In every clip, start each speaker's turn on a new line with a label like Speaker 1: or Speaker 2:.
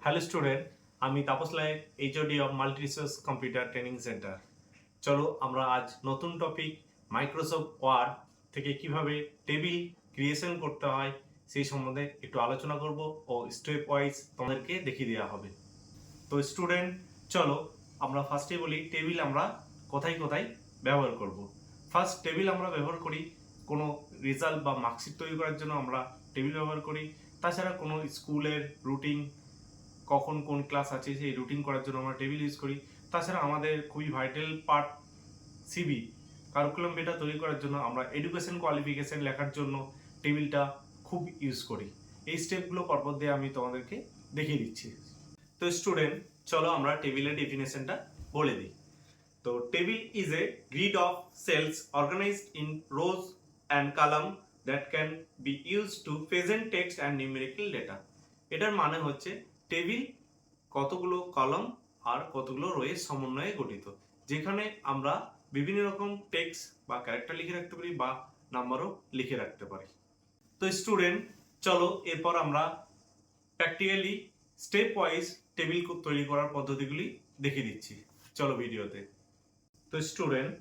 Speaker 1: Hello student, আমি Tapas like HOD of multi resource computer training centre. চলো আমরা আজ নতুন টপিক মাইক্রোসফট ওয়ার্ড থেকে কিভাবে টেবিল ক্রিয়েশন করতে হয় সেই সম্বন্ধে একটু আলোচনা করব ও স্টেপ ওয়াইজ তোমাদেরকে দেখিয়ে দেওয়া হবে। তো স্টুডেন্ট চলো আমরা ফার্স্টে বলি টেবিল আমরা কোথায় কোথায় ব্যবহার করব। ফার্স্ট টেবিল আমরা ব্যবহার করি কোনো রেজাল্ট বা মার্কশিট তৈরি করার জন্য আমরা টেবিল ব্যবহার করি। তাছাড়া কোনো স্কুলের রুটিন কখন কোন ক্লাস আছে সেই রুটিন করার জন্য আমরা টেবিল ইউজ করি। তাছাড়া আমাদের খুবই vital part CV curriculum data তৈরি করার জন্য আমরা এডুকেশন কোয়ালিফিকেশন লেখার জন্য টেবিলটা খুব ইউজ করি। এই স্টেপগুলো পরপর দিয়ে আমি তোমাদেরকে দেখিয়ে দিচ্ছি। তো স্টুডেন্ট চলো আমরা টেবিলের ডেফিনেশনটা বলে দিই। তো table is a grid of cells organized in rows and column that can be use to present text and numerical data. এটার মানে হচ্ছে টেবিল কতগুলো কলাম আর কতগুলো রোয়ের সমন্বয়ে গঠিত, যেখানে আমরা বিভিন্ন রকম টেক্সট বা ক্যারেক্টার লিখে রাখতে পারি বা নাম্বারও লিখে রাখতে পারি। তো স্টুডেন্ট চলো এরপর আমরা প্র্যাকটিক্যালি স্টেপ ওয়াইজ টেবিল তৈরি করার পদ্ধতিগুলি দেখিয়ে দিচ্ছি, চলো ভিডিওতে। তো স্টুডেন্ট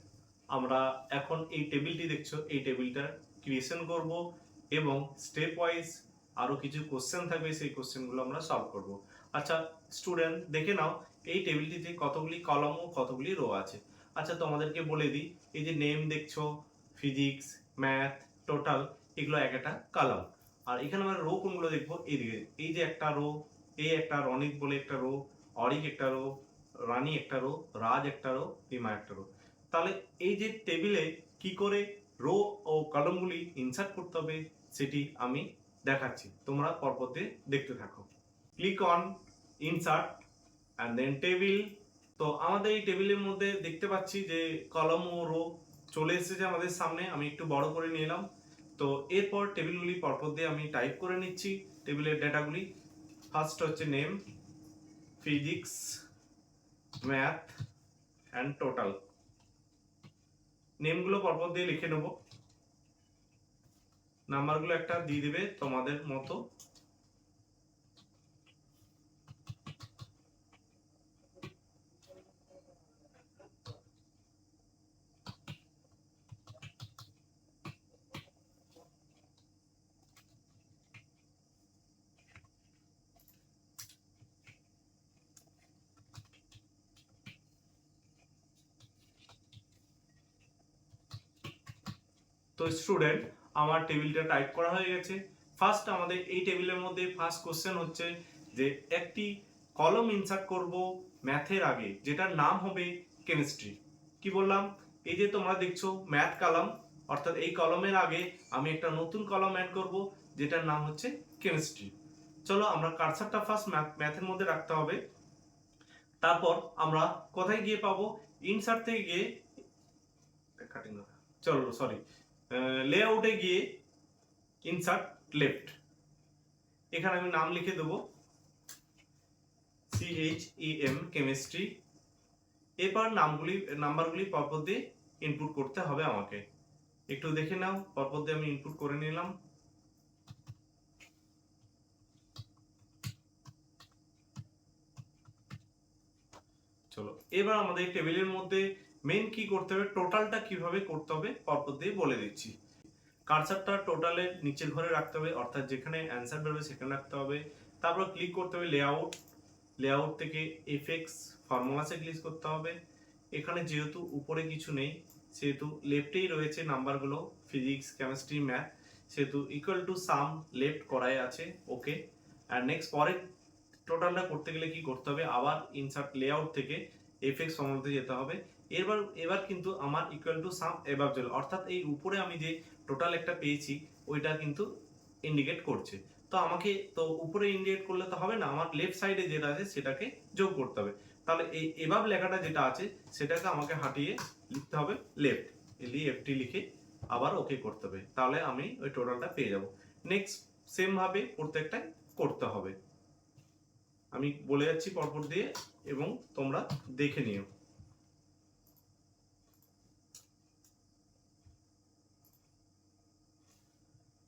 Speaker 1: আমরা এখন এই টেবিলটি দেখছো, এই টেবিলটার ক্রিয়েশন করব এবং স্টেপ ওয়াইজ আরও কিছু কোশ্চেন থাকবে, সেই কোশ্চেনগুলো আমরা সলভ করব। আচ্ছা স্টুডেন্ট দেখে নাও এই টেবিলটিতে কতগুলি কলাম ও কতগুলি রো আছে। আচ্ছা তোমাদেরকে বলে দিই, এই যে নেম দেখছো, ফিজিক্স, ম্যাথ, টোটাল, এগুলো এক একটা কলাম। আর এখানে আমরা রো কোনগুলো দেখবো, এইদিকে এই যে একটা রো, এই একটা রনিক বলে একটা রো, অরিক একটা রো, রানী একটা রো, রাজ একটা রো, রিমা একটা রো। তাহলে এই যে টেবিলে কি করে রো ও কলামগুলি ইনসার্ট করতে হবে সেটি আমি দেখাচ্ছি, তোমরা পরপর দিয়ে দেখতে থাকো। Click on insert and then table. তো আমাদের এই টেবিলের মধ্যে দেখতে পাচ্ছি যে কলম ও রো চলে এসেছে আমাদের সামনে, আমি একটু বড় করে নিলাম। তো এরপর টেবিলগুলি পরপর দিয়ে আমি টাইপ করে নিচ্ছি টেবিলের ডেটাগুলি। ফার্স্ট হচ্ছে name, physics, math and total. নেমগুলো পরপর দিয়ে লিখে নেব, নাম্বারগুলো একটা দিয়ে দিবে তোমাদের মতো। তো স্টুডেন্ট আমার টেবিলটা টাইপ করা হয়ে গেছে। ফার্স্ট আমাদের এই টেবিলের মধ্যে ফার্স্ট কোশ্চেন হচ্ছে যে একটি কলম ইনসার্ট করব ম্যাথের আগে, যেটার নাম হবে কেমিস্ট্রি। কি বললাম, এই যে তোমরা দেখছো ম্যাথ কলাম, অর্থাৎ এই কলমের আগে আমি একটা নতুন কলম অ্যাড করব যেটার নাম হচ্ছে কেমিস্ট্রি। চলো আমরা কার্সারটা ফার্স্ট ম্যাথের মধ্যে রাখতে হবে। তারপর আমরা কোথায় গিয়ে পাবো, ইনসার্ট থেকে গিয়ে চলো সরি লেআউটে গিয়ে ইনসার্ট লেফট, এখানে আমি নাম লিখে দেবো CHEM কেমিস্ট্রি। এরপর নাম্বারগুলি পরপর দিয়ে ইনপুট করতে হবে আমাকে, একটু দেখে নাও। পরপর দিয়ে আমি ইনপুট করে নিলাম। চলো এবার আমাদের টেবিলের মধ্যে মেন কি করতে হবে, টোটালটা কিভাবে করতে হবে পরপর দিয়ে বলে দিচ্ছি। কার্সারটা টোটালের নিচের ঘরে রাখতে হবে, অর্থাৎ যেখানে অ্যান্সার বেরোবে সেখানে রাখতে হবে। তারপর ক্লিক করতে হবে লেআউট, লেআউট থেকে এফেক্টস ফর্মুলাসে ক্লিক করতে হবে। এখানে যেহেতু উপরে কিছু নেই সেহেতু লেফটেই রয়েছে নাম্বারগুলো, ফিজিক্স, কেমিস্ট্রি, ম্যাথ, সেহেতু ইকুয়াল টু সাম লেফট করাই আছে, ওকে। আর নেক্সট পরে টোটালটা করতে গেলে কি করতে হবে, আবার ইনসার্ট লেআউট থেকে এফেক্টস ফর্মুলাতে যেতে হবে। এবার কিন্তু আমার ইকুয়াল টু সাম এভাব চলে, অর্থাৎ এই উপরে আমি যে টোটাল একটা পেয়েছি ওইটা কিন্তু ইন্ডিকেট করছে। তো আমাকে তো উপরে ইন্ডিকেট করলে তো হবে না, আমার লেফট সাইডে যেটা আছে সেটাকে যোগ করতে হবে। তাহলে এই এভাব লেখাটা যেটা আছে সেটাকে আমাকে হাঁটিয়ে লিখতে হবে লেফট, এফটি লিখে আবার ওকে করতে হবে, তাহলে আমি ওই টোটালটা পেয়ে যাব। নেক্সট সেম ভাবে প্রত্যেকটা করতে হবে, আমি বলে যাচ্ছি পরপর দিয়ে এবং তোমরা দেখে নিও।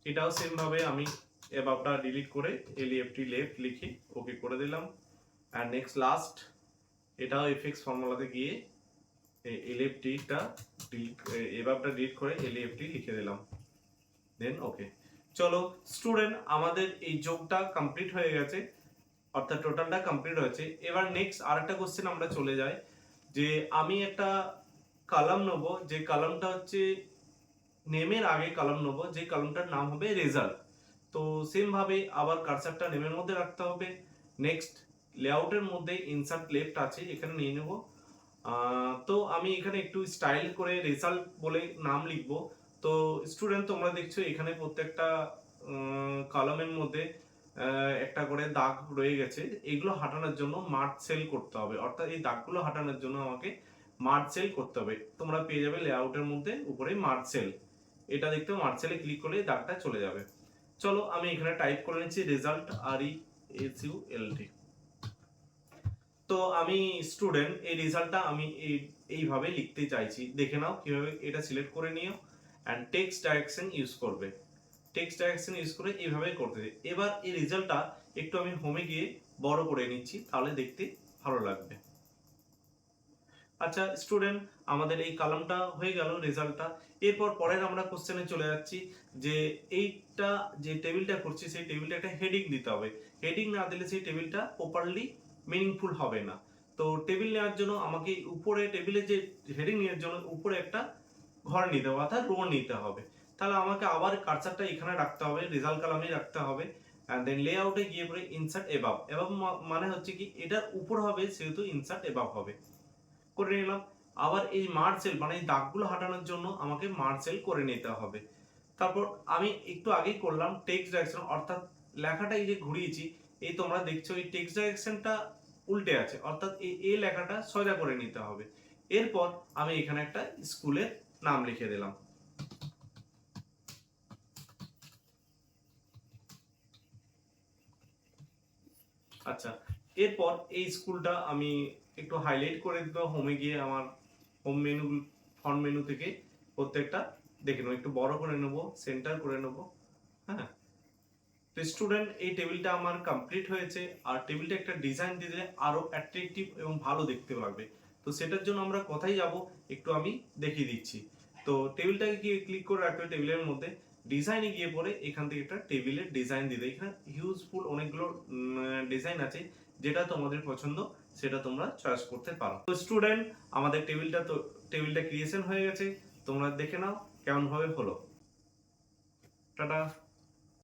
Speaker 1: এটাও সেম ভাবে আমি এভাবটা ডিলিট করে এলইএফটি লেফট লিখে ওকে করে দিলাম। অ্যান্ড নেক্সট লাস্ট এটাও এফএক্স ফর্মুলাতে গিয়ে এলএফটিটা এভাবটা ডিলিট করে এলএফটি লিখে দিলাম, দেন ওকে। চলো স্টুডেন্ট, আমাদের এই যোগটা কমপ্লিট হয়ে গেছে, অর্থাৎ টোটালটা কমপ্লিট হয়েছে। এবার নেক্সট আরেকটা কোশ্চেন আমরা চলে যাই, যে আমি একটা কলাম নেব, যে কলামটা হচ্ছে নেমের আগে কলাম নেব, যে কলামটার নাম হবে রেজাল্ট। তো সেম ভাবে আবার কার্সারটা নেমের মধ্যে রাখতে হবে। নেক্সট লেআউটের মধ্যে ইনসার্ট লেফট আছে, এখানে নিয়ে নেব। তো আমি এখানে একটু স্টাইল করে রেজাল্ট বলে নাম লিখবো। তো স্টুডেন্ট, তোমরা দেখছো এখানে প্রত্যেকটা কলামের মধ্যে একটা করে দাগ রয়ে গেছে, এগুলো হাঁটানোর জন্য মার্জ সেল করতে হবে, অর্থাৎ এই দাগগুলো হাঁটানোর জন্য আমাকে মার্জ সেল করতে হবে। তোমরা পেয়ে যাবে লেআউটের মধ্যে উপরে মার্জ সেল, এটা দেখতে মার্জ সেলে ক্লিক করলে দাগটা চলে যাবে। চলো আমি এখানে টাইপ করে নিচ্ছি রেজাল্ট, RESULT। তো আমি স্টুডেন্ট এই রেজাল্টটা আমি এইভাবে লিখতে চাইছি, দেখে নাও কিভাবে। এটা সিলেক্ট করে নিও অ্যান্ড টেক্সট ডাইরেকশন ইউজ করবে, টেক্সট ডাইরেকশন ইউজ করে এইভাবে করতে দিই। এবার এই রেজাল্টটা একটু আমি হোমে গিয়ে বড় করে নিচ্ছি, তাহলে দেখতে ভালো লাগবে। আচ্ছা স্টুডেন্ট, আমাদের এই কলামটা হয়ে গেল রেজাল্টটা। এরপর পরের আমরা কোশ্চেনে চলে যাচ্ছি, যে এইটা যে টেবিলটা করছি সেই টেবিলটা একটা হেডিং দিতে হবে। হেডিং না দিলে সেই টেবিলটা প্রপারলি মিনিংফুল হবে না। তো টেবিল নেওয়ার জন্য আমাকে উপরে টেবিলে যে হেডিং নেওয়ার জন্য উপরে একটা ঘর নিতে হবে, অর্থাৎ রো নিতে হবে। তাহলে আমাকে আবার কার্সারটা এখানে রাখতে হবে, রেজাল্ট কলামে রাখতে হবে। এন্ড দেন লেআউটে গিয়ে পরে ইনসার্ট এবাব। এবাব মানে হচ্ছে কি এটার উপর হবে, সেহেতু ইনসার্ট এবাব হবে, করে নিলাম। আবার এই মার্সেল মানে এই দাগগুলো হাঁটানোর জন্য আমাকে মার্সেল করে নিতে হবে। তারপর আমি একটু আগেই করলাম টেক্সট ডাইরেকশন, অর্থাৎ লেখাটা এই যে ঘুরিয়েছি, এই তোমরা দেখছো এই টেক্সট ডাইরেকশনটা উল্টে আছে, অর্থাৎ এই লেখাটা সোজা করে নিতে হবে। এরপর আমি এখানে একটা স্কুলের নাম লিখে দিলাম। আচ্ছা, এরপর এই স্কুলটা আমি একটু হাইলাইট করে দিব, হোমে গিয়ে আমার হোম মেনু ফন্ট মেনু থেকে প্রত্যেকটা দেখে নেবো, একটু বড় করে নেব, সেন্টার করে নেব। হ্যাঁ, তো স্টুডেন্ট এই টেবিলটা আমার কমপ্লিট হয়েছে। আর টেবিলটা একটা ডিজাইন দিলে আরো অ্যাট্রাকটিভ এবং ভালো দেখতে লাগবে। তো সেটার জন্য আমরা কোথায় যাব একটু আমি দেখিয়ে দিচ্ছি। তো টেবিলটাকে গিয়ে ক্লিক করে রাখতে হবে, টেবিলের মধ্যে ডিজাইনে গিয়ে পরে এখান থেকে একটা টেবিলের ডিজাইন দিতে। এখানে হিউজফুল অনেকগুলো ডিজাইন আছে, যেটা তোমাদের পছন্দ সেটা তোমরা চয়েস করতে পারো। তো স্টুডেন্ট, আমাদের টেবিলটা ক্রিয়েশন হয়ে গেছে, তোমরা দেখে নাও কেমন ভাবে হলো। টাটা।